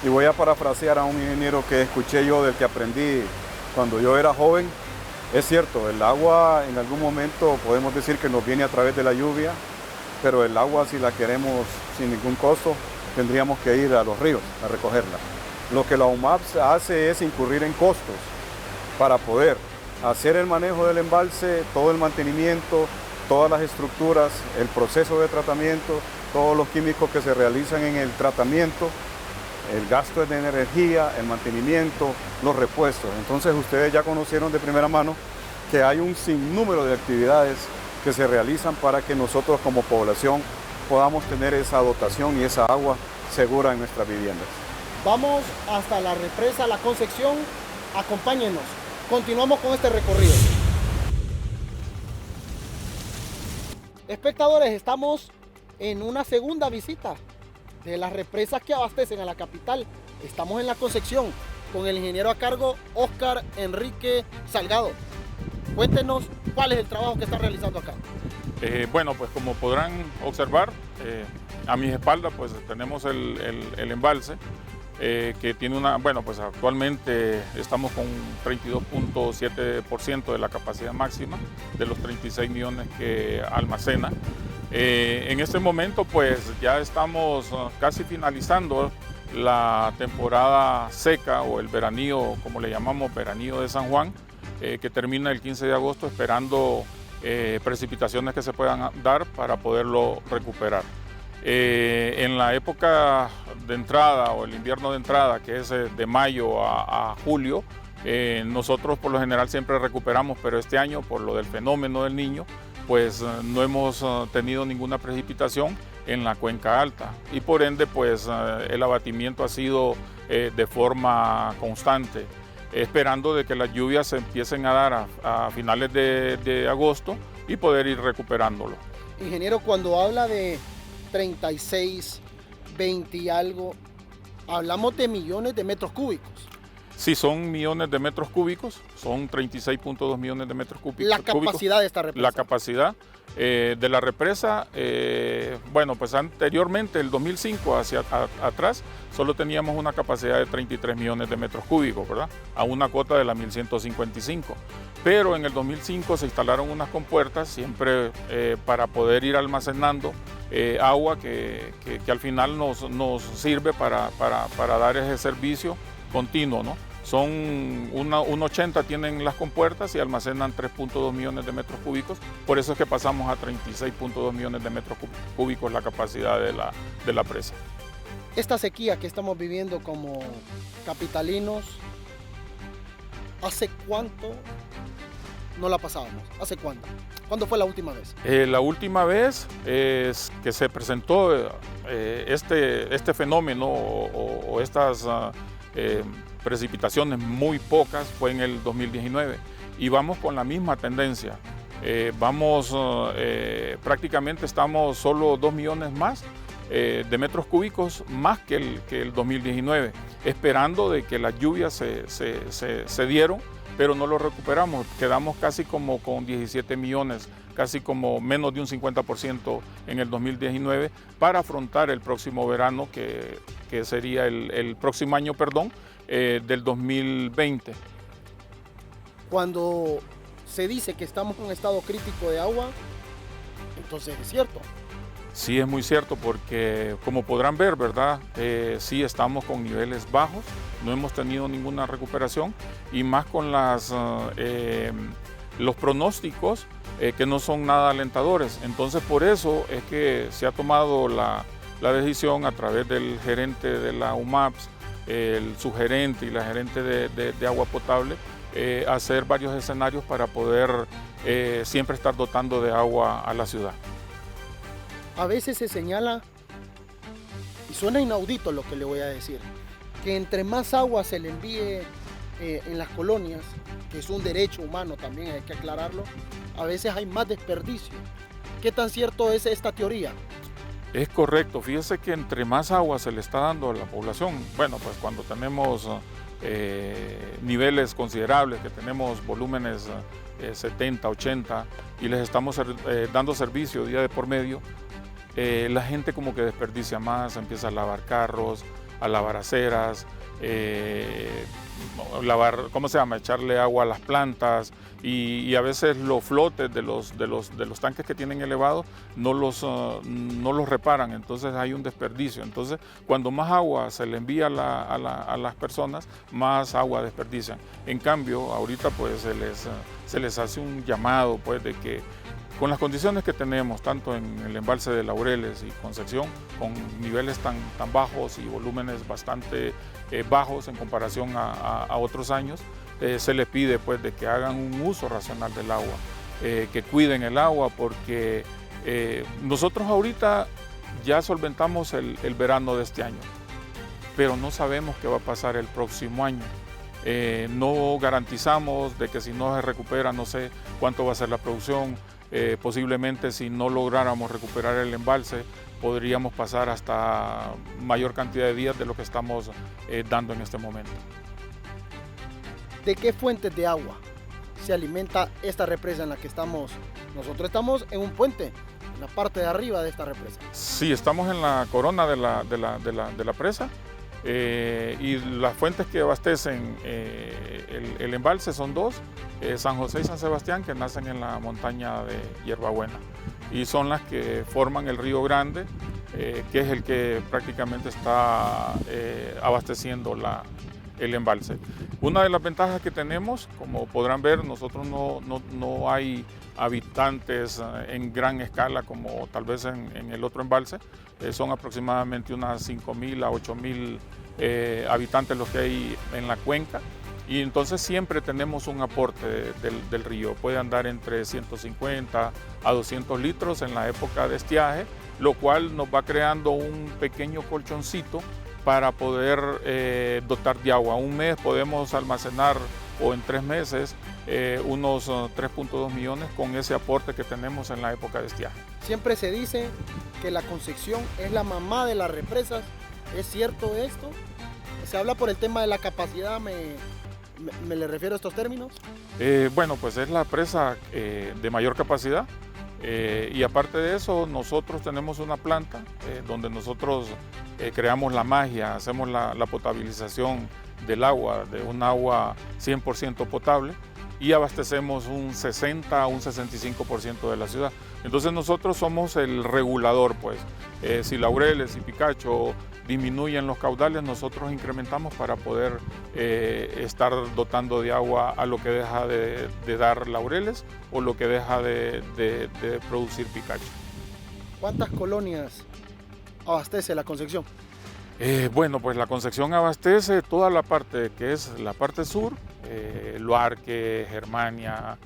y voy a parafrasear a un ingeniero que escuché yo, del que aprendí cuando yo era joven. Es cierto, el agua en algún momento podemos decir que nos viene a través de la lluvia, pero el agua, si la queremos sin ningún costo, tendríamos que ir a los ríos a recogerla. Lo que la UMAP hace es incurrir en costos para poder hacer el manejo del embalse, todo el mantenimiento, todas las estructuras, el proceso de tratamiento, todos los químicos que se realizan en el tratamiento, el gasto de energía, el mantenimiento, los repuestos. Entonces ustedes ya conocieron de primera mano que hay un sinnúmero de actividades que se realizan para que nosotros como población podamos tener esa dotación y esa agua segura en nuestras viviendas.
Vamos hasta la represa La Concepción, acompáñenos, continuamos con este recorrido. Espectadores, estamos en una segunda visita de las represas que abastecen a la capital. Estamos en La Concepción con el ingeniero a cargo Óscar Enrique Salgado. Cuéntenos cuál es el trabajo que está realizando acá.
Bueno, pues como podrán observar, a mis espaldas pues tenemos el embalse que tiene bueno, pues actualmente estamos con 32.7% de la capacidad máxima de los 36 millones que almacena. En este momento pues ya estamos casi finalizando la temporada seca o el veranío, como le llamamos, veranío de San Juan, que termina el 15 de agosto, esperando precipitaciones que se puedan dar para poderlo recuperar. En la época de entrada o el invierno de entrada, que es de mayo a julio, nosotros por lo general siempre recuperamos, pero este año por lo del fenómeno del Niño, pues no hemos tenido ninguna precipitación en la cuenca alta y por ende pues el abatimiento ha sido de forma constante, esperando de que las lluvias se empiecen a dar a finales de agosto y poder ir recuperándolo.
Ingeniero, cuando habla de 36, 20 y algo, hablamos de millones de metros cúbicos.
Sí, son millones de metros cúbicos, son 36.2 millones de metros cúbicos.
La capacidad de esta represa.
La capacidad de la represa, bueno, pues anteriormente, el 2005 hacia atrás, solo teníamos una capacidad de 33 millones de metros cúbicos, ¿verdad? A una cota de la 1155. Pero en el 2005 se instalaron unas compuertas siempre para poder ir almacenando agua que al final nos sirve para dar ese servicio continuo, ¿no? Son 1,80 tienen las compuertas y almacenan 3.2 millones de metros cúbicos. Por eso es que pasamos a 36.2 millones de metros cúbicos la capacidad de la presa.
Esta sequía que estamos viviendo como capitalinos, ¿hace cuánto no la pasábamos? ¿Hace cuándo? ¿Cuándo fue la última vez?
La última vez es que se presentó este fenómeno o estas precipitaciones muy pocas fue en el 2019 y vamos con la misma tendencia. Prácticamente estamos solo 2 millones más de metros cúbicos más que el 2019, esperando de que las lluvias se dieron, pero no lo recuperamos. Quedamos casi como con 17 millones, casi como menos de un 50% en el 2019 para afrontar el próximo verano, que sería el próximo año, perdón, del 2020.
Cuando se dice que estamos en un estado crítico de agua, entonces es cierto.
Sí, es muy cierto porque como podrán ver, ¿verdad? Sí estamos con niveles bajos, no hemos tenido ninguna recuperación y más con los pronósticos que no son nada alentadores. Entonces por eso es que se ha tomado la decisión a través del gerente de la UMAPS, el subgerente y la gerente de agua potable, hacer varios escenarios para poder siempre estar dotando de agua a la ciudad.
A veces se señala, y suena inaudito lo que le voy a decir, que entre más agua se le envíe en las colonias, que es un derecho humano también, hay que aclararlo, a veces hay más desperdicio. ¿Qué tan cierto es esta teoría?
Es correcto, fíjese que entre más agua se le está dando a la población, bueno, pues cuando tenemos niveles considerables, que tenemos volúmenes 70, 80 y les estamos dando servicio día de por medio, la gente como que desperdicia más, empieza a lavar carros, a lavar aceras, echarle agua a las plantas y a veces los flotes de los tanques que tienen elevados no los reparan, entonces hay un desperdicio. Entonces cuando más agua se le envía a las personas, más agua desperdician. En cambio ahorita pues se les hace un llamado pues de que con las condiciones que tenemos, tanto en el embalse de Laureles y Concepción, con niveles tan bajos y volúmenes bastante bajos en comparación a otros años, se les pide pues de que hagan un uso racional del agua, que cuiden el agua, porque nosotros ahorita ya solventamos el verano de este año, pero no sabemos qué va a pasar el próximo año. No garantizamos de que si no se recupera, no sé cuánto va a ser la producción. Posiblemente si no lográramos recuperar el embalse, podríamos pasar hasta mayor cantidad de días de lo que estamos dando en este momento.
¿De qué fuentes de agua se alimenta esta represa en la que estamos? Nosotros estamos en un puente, en la parte de arriba de esta represa.
Sí, estamos en la corona de la presa. Y las fuentes que abastecen el embalse son dos, San José y San Sebastián, que nacen en la montaña de Hierbabuena y son las que forman el Río Grande, que es el que prácticamente está abasteciendo el embalse. Una de las ventajas que tenemos, como podrán ver, nosotros no hay habitantes en gran escala como tal vez en el otro embalse. Son aproximadamente unas 5.000 a 8.000 habitantes los que hay en la cuenca, y entonces siempre tenemos un aporte del río. Puede andar entre 150 a 200 litros en la época de estiaje, lo cual nos va creando un pequeño colchoncito para poder dotar de agua. Un mes podemos almacenar, o en 3 meses, unos 3.2 millones con ese aporte que tenemos en la época de estiaje.
Siempre se dice que la Concepción es la mamá de las represas. ¿Es cierto esto? Se habla por el tema de la capacidad, me le refiero a estos términos.
Bueno, pues es la presa de mayor capacidad, y aparte de eso nosotros tenemos una planta donde nosotros creamos la magia, hacemos la potabilización del agua, de un agua 100% potable, y abastecemos un 60 a un 65% de la ciudad. Entonces nosotros somos el regulador, pues. Si Laureles y Picacho disminuyen los caudales, nosotros incrementamos para poder estar dotando de agua a lo que deja de dar Laureles o lo que deja de producir Picacho.
¿Cuántas colonias abastece la Concepción?
Bueno, pues la Concepción abastece toda la parte que es la parte sur, Luarque, Germania,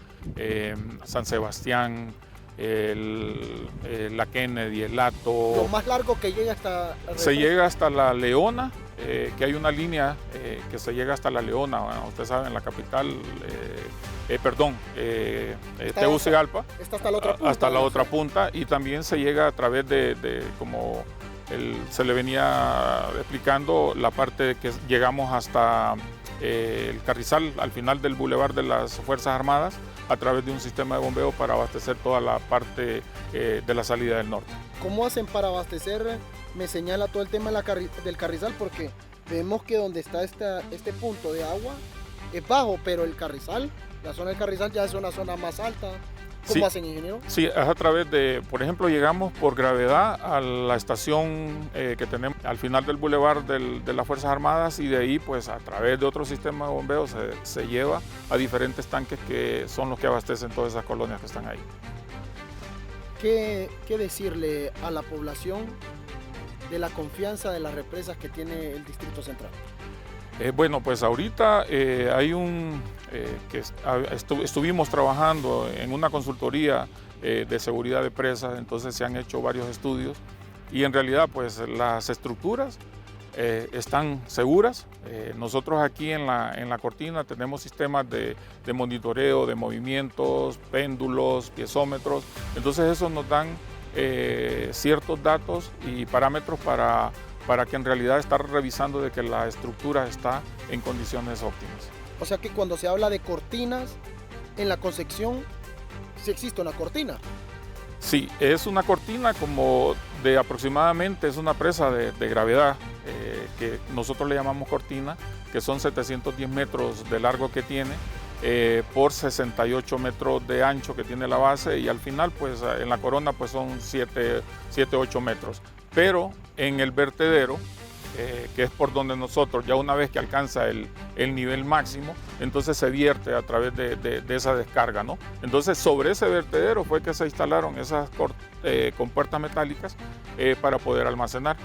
San Sebastián, la Kennedy, el Lato.
Lo más largo que llega hasta...
Se llega hasta la Leona, que hay una línea que se llega hasta la Leona. Bueno, ustedes saben, la capital, Tegucigalpa.
Está hasta la otra punta.
Hasta la otra punta, y también se llega a través de como se le venía explicando, la parte que llegamos hasta el Carrizal, al final del bulevar de las Fuerzas Armadas, a través de un sistema de bombeo para abastecer toda la parte de la salida del norte.
¿Cómo hacen para abastecer? Me señala todo el tema del Carrizal, porque vemos que donde está este punto de agua es bajo, pero el Carrizal, la zona del Carrizal ya es una zona más alta. ¿Cómo hacen, ingeniero?
Sí, es a través de, por ejemplo, llegamos por gravedad a la estación que tenemos al final del bulevar de las Fuerzas Armadas, y de ahí, pues a través de otro sistema de bombeo se lleva a diferentes tanques que son los que abastecen todas esas colonias que están ahí.
¿Qué decirle a la población de la confianza de las represas que tiene el Distrito Central?
Bueno, pues ahorita hay estuvimos trabajando en una consultoría de seguridad de presas, entonces se han hecho varios estudios, y en realidad pues las estructuras están seguras. Nosotros aquí en la cortina tenemos sistemas de monitoreo de movimientos, péndulos, piezómetros, entonces eso nos dan ciertos datos y parámetros para para que en realidad estar revisando de que la estructura está en condiciones óptimas.
O sea que cuando se habla de cortinas, en la Concepción sí existe una cortina.
Sí, es una cortina como de aproximadamente, es una presa de gravedad que nosotros le llamamos cortina, que son 710 metros de largo que tiene, por 68 metros de ancho que tiene la base, y al final pues en la corona pues son 7-8 metros. Pero en el vertedero, que es por donde nosotros, ya una vez que alcanza el nivel máximo, entonces se vierte a través de esa descarga, ¿no? Entonces sobre ese vertedero fue que se instalaron esas compuertas metálicas para poder almacenar.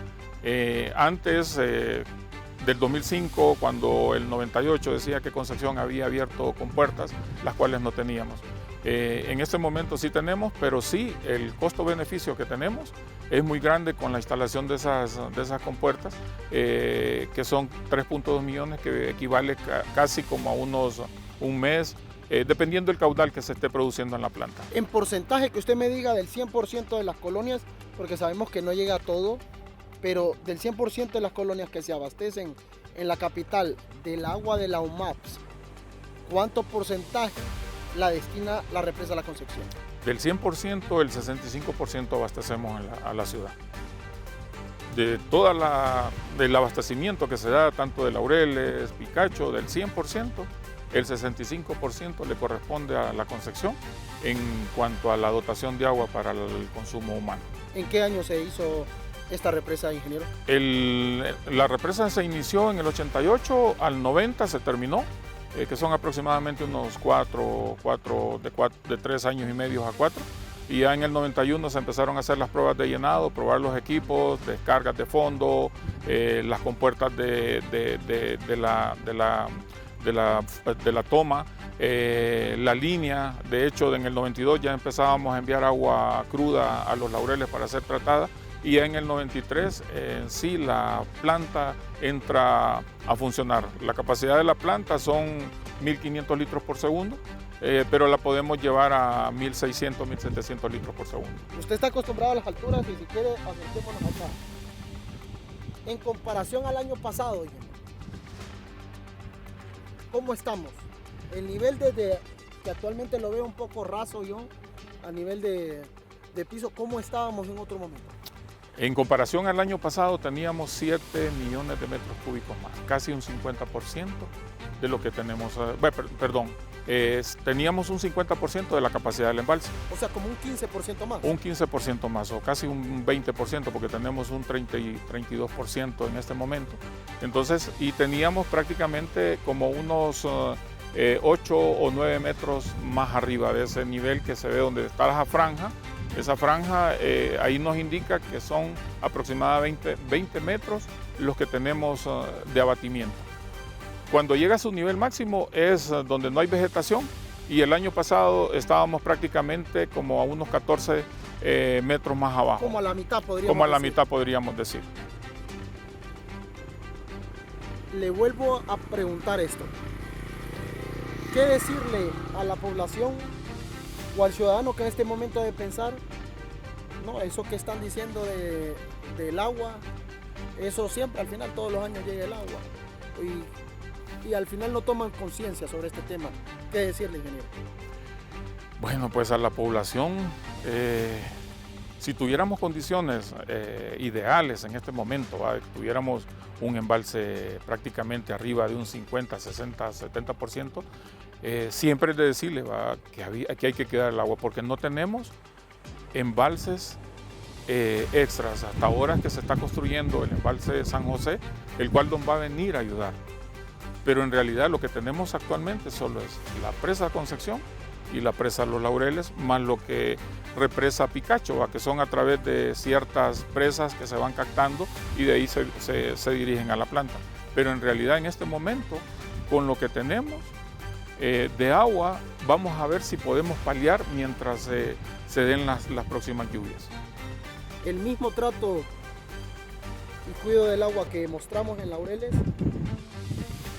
Antes del 2005, cuando el 98 decía que Concepción había abierto compuertas, las cuales no teníamos. En este momento sí tenemos, pero sí el costo-beneficio que tenemos es muy grande con la instalación de esas compuertas, que son 3.2 millones, que equivale casi como a un mes, dependiendo del caudal que se esté produciendo en la planta.
En porcentaje que usted me diga del 100% de las colonias, porque sabemos que no llega a todo, pero del 100% de las colonias que se abastecen en la capital del agua de la UMAPS, ¿cuánto porcentaje la destina la represa La Concepción?
Del 100%, el 65% abastecemos a la ciudad. De todo el abastecimiento que se da, tanto de Laureles, Picacho, del 100%, el 65% le corresponde a La Concepción en cuanto a la dotación de agua para el consumo humano.
¿En qué año se hizo esta represa, ingeniero?
La represa se inició en el 88, al 90 se terminó, que son aproximadamente unos 3 años y medio a 4. Y ya en el 91 se empezaron a hacer las pruebas de llenado, probar los equipos, descargas de fondo, las compuertas de la toma, la línea. De hecho, en el 92 ya empezábamos a enviar agua cruda a los Laureles para ser tratada, y ya en el 93 sí la planta entra a funcionar. La capacidad de la planta son 1.500 litros por segundo, pero la podemos llevar a 1.600, 1.700 litros por segundo.
Usted está acostumbrado a las alturas, y si quiere acerquémonos acá. En comparación al año pasado, ¿cómo estamos? El nivel desde que actualmente lo veo un poco raso yo, a nivel de piso, ¿cómo estábamos en otro momento?
En comparación al año pasado teníamos 7 millones de metros cúbicos más, casi un 50% de lo que tenemos, teníamos un 50% de la capacidad del embalse.
O sea, como un 15% más.
Un 15% más, o casi un 20%, porque tenemos un 32% en este momento. Entonces, y teníamos prácticamente como unos 8 o 9 metros más arriba de ese nivel que se ve donde está esa franja. Esa franja ahí nos indica que son aproximadamente 20 metros los que tenemos de abatimiento. Cuando llega a su nivel máximo es donde no hay vegetación, y el año pasado estábamos prácticamente como a unos 14 metros más abajo.
Como a la mitad podríamos decir.
Como a la mitad podríamos decir.
Le vuelvo a preguntar esto. ¿Qué decirle a la población o al ciudadano que en este momento debe pensar, no, eso que están diciendo del agua, eso siempre, al final todos los años llega el agua, y al final no toman conciencia sobre este tema? ¿Qué decirle, ingeniero?
Bueno, pues a la población, si tuviéramos condiciones ideales en este momento, tuviéramos un embalse prácticamente arriba de un 50, 60, 70%, siempre es de decirle que hay que cuidar el agua, porque no tenemos embalses extras. Hasta ahora que se está construyendo el embalse de San José, el cual nos va a venir a ayudar. Pero en realidad lo que tenemos actualmente solo es la presa Concepción y la presa Los Laureles, más lo que represa Picacho, que son a través de ciertas presas que se van captando y de ahí se dirigen a la planta. Pero en realidad en este momento, con lo que tenemos de agua, vamos a ver si podemos paliar mientras se den las próximas lluvias.
El mismo trato y cuidado del agua que mostramos en Laureles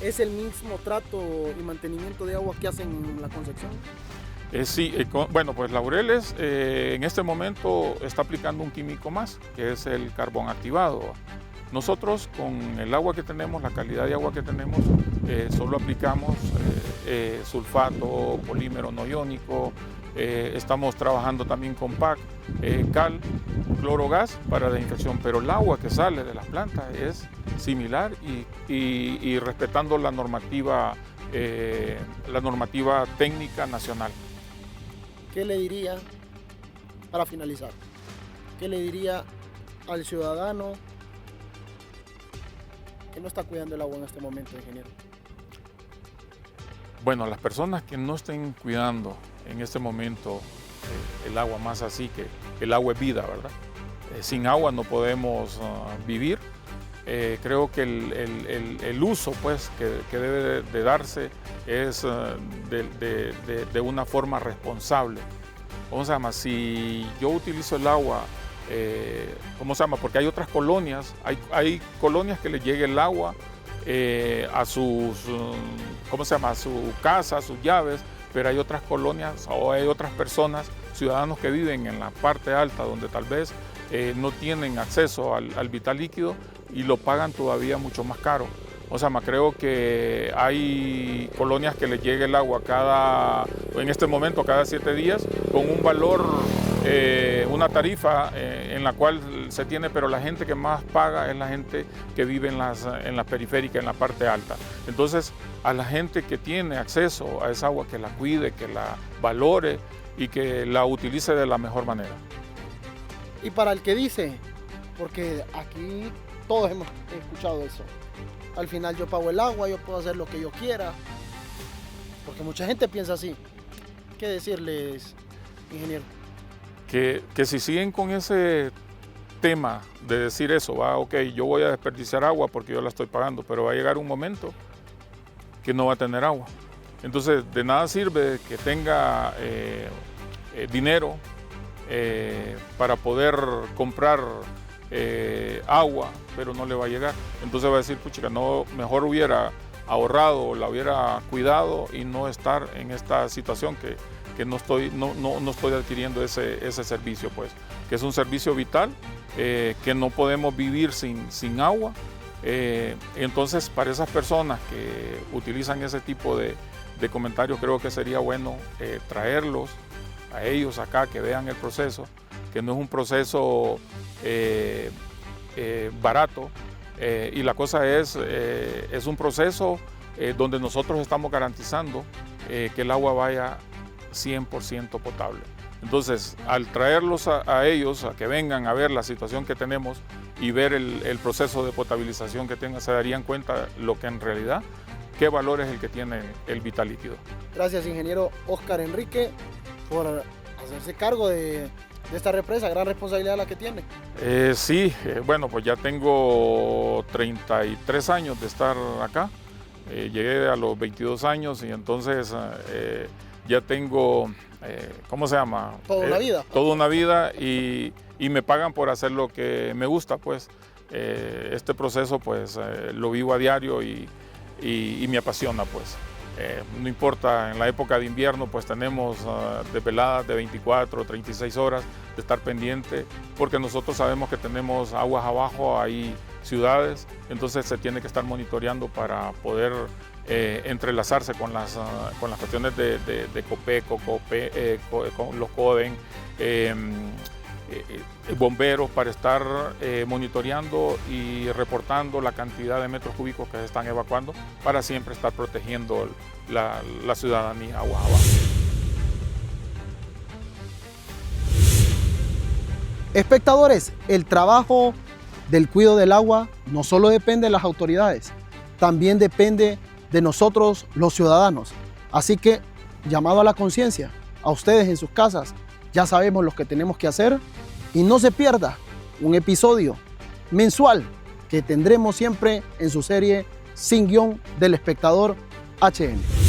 es el mismo trato y mantenimiento de agua que hacen en La Concepción.
Sí, bueno, pues Laureles en este momento está aplicando un químico más, que es el carbón activado. Nosotros con el agua que tenemos, la calidad de agua que tenemos, solo aplicamos sulfato, polímero no iónico, estamos trabajando también con PAC, cal, cloro, gas para desinfección, pero el agua que sale de las plantas es similar y respetando la normativa técnica nacional.
¿Qué le diría, para finalizar, qué le diría al ciudadano que no está cuidando el agua en este momento, ingeniero?
Bueno, las personas que no estén cuidando en este momento el agua, más así que el agua es vida, ¿verdad? Sin agua no podemos vivir. Creo que el uso pues, que debe de darse es de una forma responsable. ¿Cómo se llama? Si yo utilizo el agua, ¿cómo se llama? Porque hay otras colonias, hay colonias que les llegue el agua a sus, ¿cómo se llama? A su casa, a sus llaves, pero hay otras colonias o hay otras personas, ciudadanos que viven en la parte alta donde tal vez no tienen acceso al vital líquido y lo pagan todavía mucho más caro. O sea, creo que hay colonias que les llegue el agua en este momento cada 7 días con un valor, una tarifa en la cual se tiene, pero la gente que más paga es la gente que vive en las periféricas, en la parte alta. Entonces, a la gente que tiene acceso a esa agua, que la cuide, que la valore y que la utilice de la mejor manera.
Y para el que dice, porque aquí todos hemos escuchado eso, al final yo pago el agua, yo puedo hacer lo que yo quiera, porque mucha gente piensa así. ¿Qué decirles, ingeniero?
Que si siguen con ese tema de decir eso, ok, yo voy a desperdiciar agua porque yo la estoy pagando, pero va a llegar un momento que no va a tener agua. Entonces, de nada sirve que tenga dinero para poder comprar agua, pero no le va a llegar. Entonces va a decir, puchica, no, mejor hubiera ahorrado, la hubiera cuidado y no estar en esta situación que no estoy adquiriendo ese servicio, pues, que es un servicio vital, que no podemos vivir sin agua. Entonces, para esas personas que utilizan ese tipo de comentarios, creo que sería bueno traerlos a ellos acá, que vean el proceso, que no es un proceso barato, y la cosa es un proceso donde nosotros estamos garantizando que el agua vaya 100% potable. Entonces, al traerlos a ellos, a que vengan a ver la situación que tenemos y ver el proceso de potabilización que tenga, se darían cuenta lo que en realidad, qué valor es el que tiene el vital líquido.
Gracias, ingeniero Óscar Enrique, por hacerse cargo de esta represa, gran responsabilidad la que tiene.
Sí, bueno, pues ya tengo 33 años de estar acá. Llegué a los 22 años y entonces ya tengo, ¿cómo se llama?
Toda una vida.
Toda una vida y me pagan por hacer lo que me gusta, pues. Este proceso, pues, lo vivo a diario y me apasiona, pues. No importa, en la época de invierno pues tenemos desveladas de 24 o 36 horas de estar pendiente, porque nosotros sabemos que tenemos aguas abajo, hay ciudades, entonces se tiene que estar monitoreando para poder entrelazarse con las cuestiones de Copeco, con los CODEN, bomberos, para estar monitoreando y reportando la cantidad de metros cúbicos que se están evacuando para siempre estar protegiendo la ciudadanía agua abajo.
Espectadores, el trabajo del cuidado del agua no solo depende de las autoridades, también depende de nosotros los ciudadanos. Así que, llamado a la conciencia, a ustedes en sus casas, ya sabemos lo que tenemos que hacer y no se pierda un episodio mensual que tendremos siempre en su serie Sin Guión del Espectador HN.